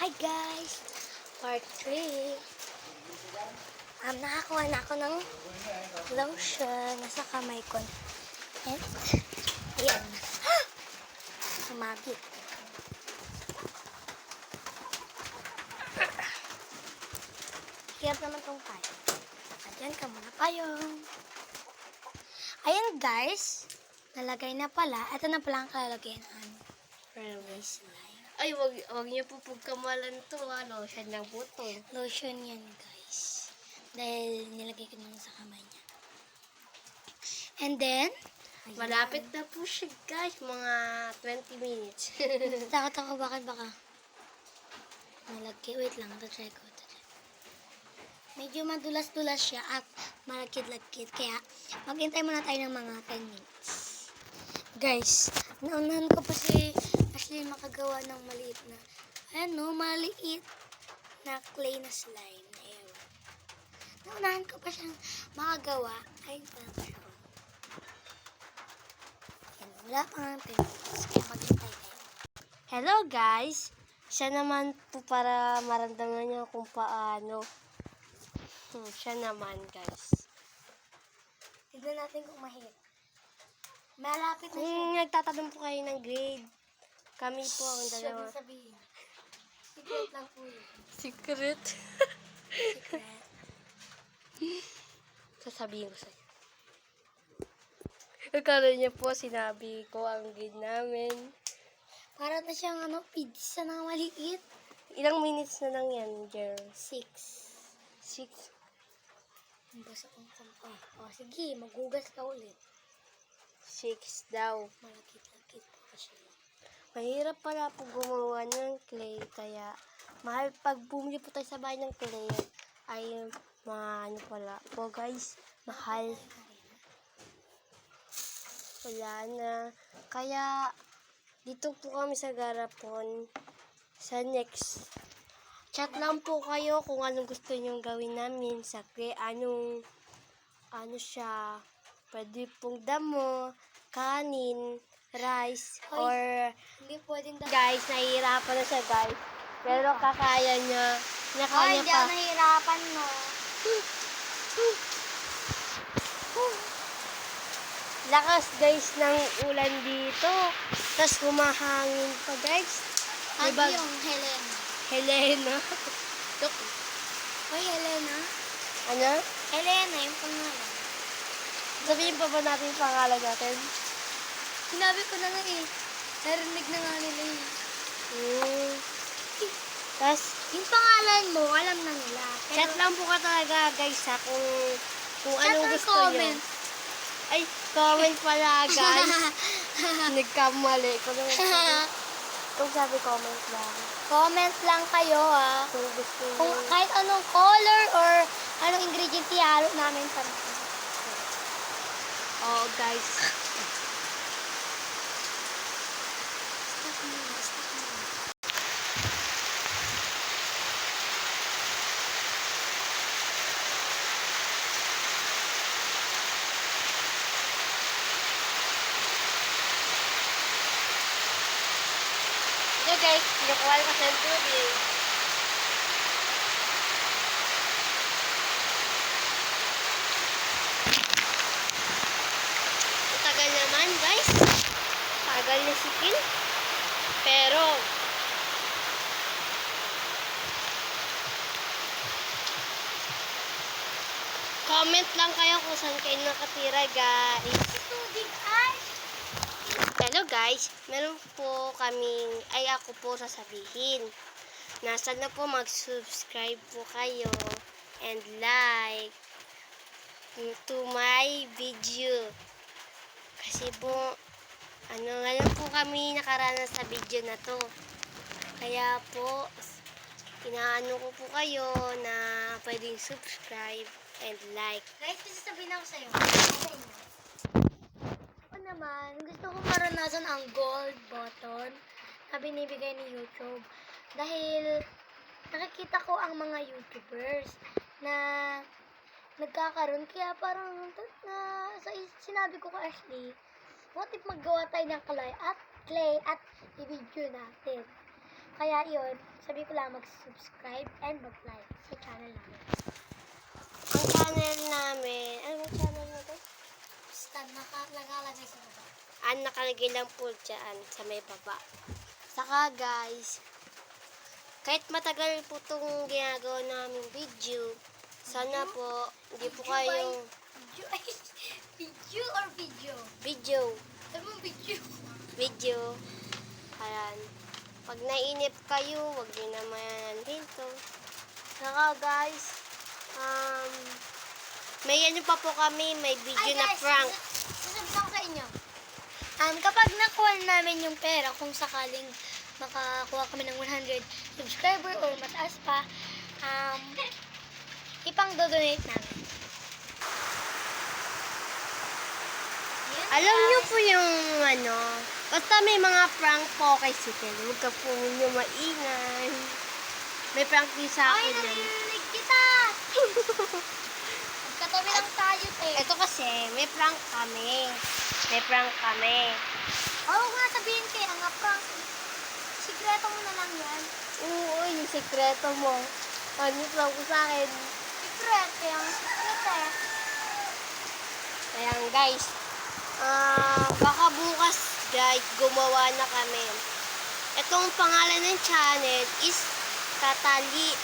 Hi guys! Part 3. Nakakuha na ako ng lotion. Nasa kamay ko. And, ayan. Sumabit. Hirap naman tong tayo. Ayan ka muna payong. Ayan guys. Nalagay na pala. Ito na pala ang kalalagyan. Railways line. Ay, wag niyo po pagkamalan to, lotion lang po to. Lotion yan, guys. Dahil nilagay ko naman sa kamay niya. And then, ayan. Malapit na po siya, guys. Mga 20 minutes. Takot ako, bakit baka malagkit. Wait lang, try ko. Medyo madulas-dulas siya at malagkit-lagkit. Kaya, maghintay muna tayo ng mga 10 minutes. Guys, naunahan ko pa si Ashley makagawa ng maliit na, maliit na clay na slime. Ewan. Naunahan ko pa siyang makagawa. Ay, parang siya. Wala pa nga 10 minutes. Kaya maghintay tayo. Hello, guys. Siya naman po para maramdaman niyo kung paano. Siya naman, guys. Tignan natin kung mahirap. Malapit na siya. Kung nagtatanong po kayo ng grade, kami po ang dalawa. Sabihin. Secret lang po yun. Secret? Secret. Sasabihin ko sa'yo. Akala niya po, sinabi ko ang grade namin. Para na siyang pizza na maliit. Ilang minutes na lang yan, girl? 6. 6. Basta kong kampa. O, sige, maghugas ka ulit. 6 daw. Malakit-lakit pa siya. Mahirap pala po gumawa ng clay, kaya mahal pag bumili po tayo sa bahay ng clay, ay ano pala po guys, mahal. Wala na. Kaya dito po kami sa Garapon. Sa next, chat lang po kayo kung anong gusto nyong gawin namin sa clay. Ano siya, pwede pong damo, kanin, rice, or Hindi pwedeng guys, nahihirapan na siya guys. Pero kakaya niya. Nakaya hindi pa. ako nahihirapan, no? Lakas guys ng ulan dito. Tapos humahangin pa guys. At Diba? yung Helena. Helena. Hoy, Helena. Ano? Helena, yung pangalan. Sabihin pa ba natin yung pangalan natin? Sinabi ko na nga eh. Narinig na nga nila yun. Tapos, Yung pangalan mo, alam na nila. Pero, chat lang po ka talaga guys ha kung chat anong or gusto comment. niyo. Ay, comment pala guys. Nagkamali ko naman. Kung sabi comment lang. Comment lang kayo, ha. Kung gusto Kung niyo. kahit anong color or anong ingredient ihalo namin sa Oo guys. Stop muna, stop muna. Ito guys, pinukuha ko sa tubig. Tagal naman guys. Tagal na si Kin. Pero, comment lang kayo kung saan kayo nakatira guys. Tubig, ay! Hello guys, meron po kaming, ako po sasabihin. Nasa na po mag-subscribe po kayo and like to my video. Kasi po, ngayon po kami nakaranas sa video na to. Kaya po, inaano ko po kayo na pwedeng subscribe and like. Guys, kasi sabihin ako sa'yo. Ako naman, gusto ko maranasan ang gold button na binibigay ni YouTube. Dahil nakikita ko ang mga YouTubers na nagkakaroon. Kaya parang sinabi ko kay Ashley, what if maggawa tayo ng clay at i-video natin. Kaya yun, sabi ko lang mag-subscribe and mag-like sa channel namin. Ang channel namin, ano yung channel na to? Basta nakalagay sa baba. Nakalagay lang po dyan sa may baba. Saka guys, kahit matagal po itong ginagawa namin video, sana po, hindi po kayong Video? Video or video? video. Sabi mo video. Video. Ayan. Pag nainip kayo, huwag nyo naman hinto. Saka guys, may ano pa po kami, may video na prank. Sasabihin ko sa inyo. Kapag nakuha namin yung pera, kung sakaling makakuha kami ng 100 subscriber or mataas pa, ipang-donate namin. Yun, Alam guys. nyo po yung ano, basta may mga prank po kay Sikel, huwag ka po nyo maingay. May prank din sa Ay, akin yan. narinig kita! Magkatabi lang tayo, te. Ito kasi, may prank kami. May prank kami. Oo nga, sabihin kay ang prank. Sikreto mo na lang yan. Oo, yung sekreto mo. Ano prank ko sa akin? Secret, kaya ang secret. Ayan guys, baka bukas guys, gumawa na kami. Itong pangalan ng channel is Tatali